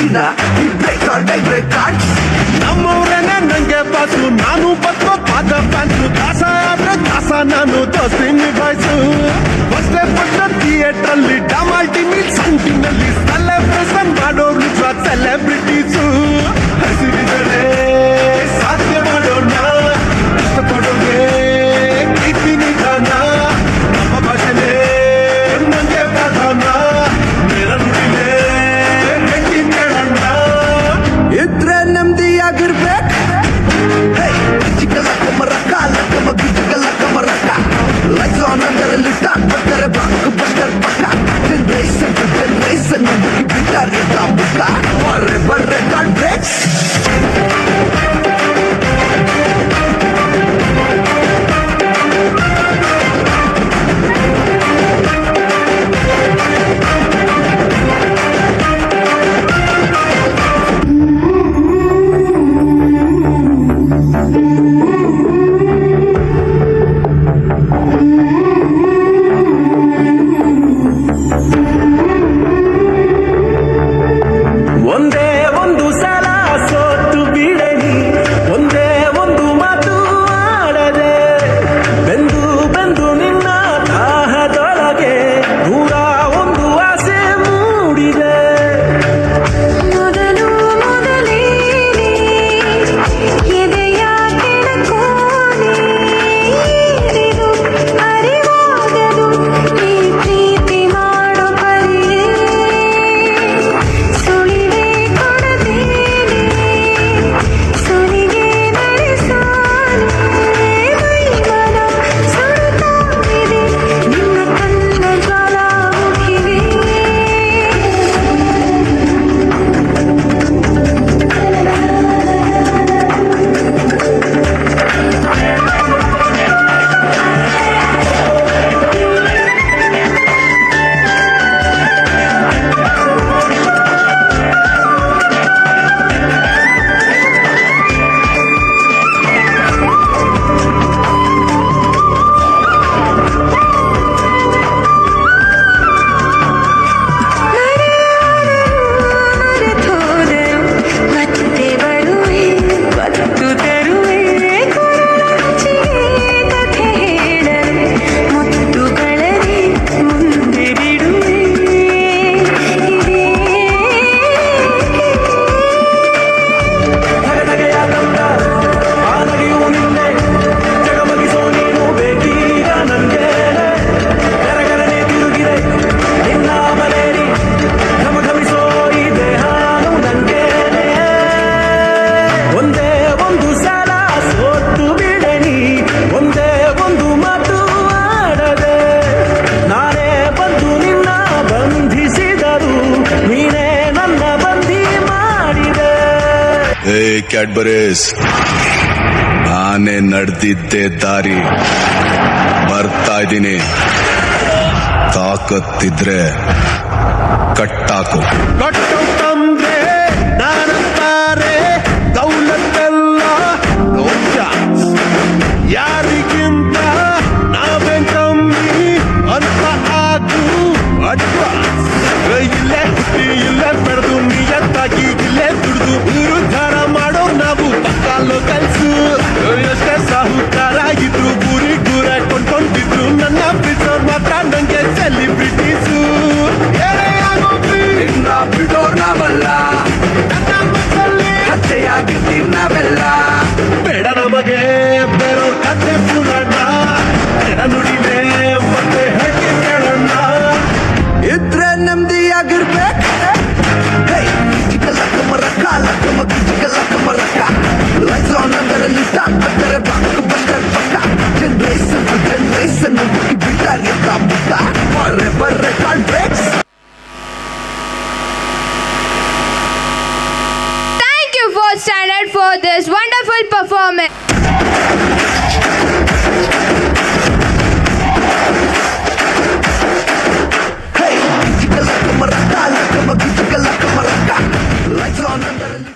ದಿನ ನಮ್ಮವ್ರೇನೆ ನಂಗೆ ಬಾಸು, ನಾನು ಬದ್ಕೋ ಪಾದ ಪ್ಯಾಂಟು, ದಾಸ ಆದ್ರೆ ದಾಸ ನಾನು ದೋಸ್ತಿ ನಿಭಾಯಿಸು. ಬಸ್ಲೆ ಪಟ್ಟ ಥಿಯೇಟರ್ ಅಲ್ಲಿ ಡಮಾಲ್ ಟಿಮಿ ಸಂಟಿನಲ್ಲಿ ಸೆಲೆಬ್ರೇಷನ್ ಮಾಡೋರು ನಿಜ ಸೆಲೆಬ್ರಿಟೀಸು. ಹಸಿರಿದರೆ ಸಾಧ್ಯ ಮಾಡೋಣ, ಇಷ್ಟಪಡೋಗೆ ಪ್ರೀತಿ ನಿಧಾನ, ನಮ್ಮ ಭಾಷೆನೇ ನಂಗೆ ಪ್ರಧಾನ, ನೇರ ನುಡಿಲೇ ಗಟ್ಟಿ ಕೇಳೋಣ. ಇದ್ರೆ ನೆಮ್ಮದಿಯಾಗಿರ್ಬೇಕು. ಚಿಕ್ಕಲ್ಲ ಕಮರಕ್ಕ ಲಕ್ಕಮ ಗಿಜ್ಜಗಲ್ಲ ಕಮರಕ್ಕ ಲೈಟ್ಸ್ ಆನ್ ಅಂದರೆ ಲಿಫ್ಟ್ ಬರ್ತಾರೆ ಬಾಕ್ ಬರ್ತಾರೆ ಪಕ್ಕ ಜನರೇಷನ್ ಬಿಟ್ಟಾರೆ ತಾಂಬುತ್ತ ಬರ್ರೆ ಗಾಡ್ ಬ್ರೇಕ್ಸ್. ಒಂದೇ ಒಂದು ಸಲ ಸೋತು ಬಿಡಲಿ, ಒಂದೇ ಒಂದು ಮಾತು ಆಡದೆ, ಬೆಂದು ಬೆಂದು ನಿನ್ನ ದಾಹದೊಳಗೆ ನೂರ ಒಂದು ಆಸೆ ಮೂಡಿದೆ. ಮೊದಲು ಮೊದಲೇನೆ ಎದೆಯ ಕೆಣಕೋನೆ, ಇದು ಅರಿವಾಗದು ಈ ಪ್ರೀತಿ ಮಾಡೋ ಪರಿಯೇ. ಸುಳಿವೆ ಕೊಡದೇನೆ ಸುಲಿಗೆ ನಡೆಸಾನೆ, ಮೈಮನ ಸುಡುತ್ತಾಗಿದೆ ನಿನ್ನ ಕಣ್ಣ ಜ್ವಾಲಾಮುಖಿಗೆ. ಮರೆತೋದರು ಮತ್ತೆ ಬರುವೆ, ಒತ್ತು ತರುವೆ, ಕೊರಳಚ್ಚಿಗೆ ಕಥೆ ಹೇಳಲು ಮುತ್ತುಗಳಲ್ಲಿ ಮುಂದೆ ಬಿಡುವೆ. ನಗೆಯಾದಂತ ಆ ನಗೆಯು ನಿನ್ನೆ ಜಗಮಗಿಸೋ ನೀನು ಬೇಕೀಗ ನಂಗೆ. ಕರಗರನೆ ತಿರುಗಿದೆ ನಿನ್ನ ಮನೇರಿ, ಘಮಘಮಿಸೋ ಈ ದೇಹಾನು ನಂಗೇನೆ. ಒಂದೇ ಒಂದು ಸಲ ಸೋತು ಬಿಡಲಿ, ಒಂದೇ ಒಂದು ಮಾತು ಆಡದೆ, ನಾನೇ ಬಂದು ನಿನ್ನ ಬಂಧಿಸಿದರು, ನೀನೇ ನನ್ನ ಬಂಧಿ ಮಾಡಿದೆ. ಏ ಕ್ಯಾಡ್ಬರೀಸ್, ನಾನೇ ನಡೆದಿದ್ದೆ ದಾರಿ ಬರ್ತಾ ಇದ್ದೀನಿ. ತಾಕತ್ತಿದ್ರೆ ಕಟ್ಟಾಕು.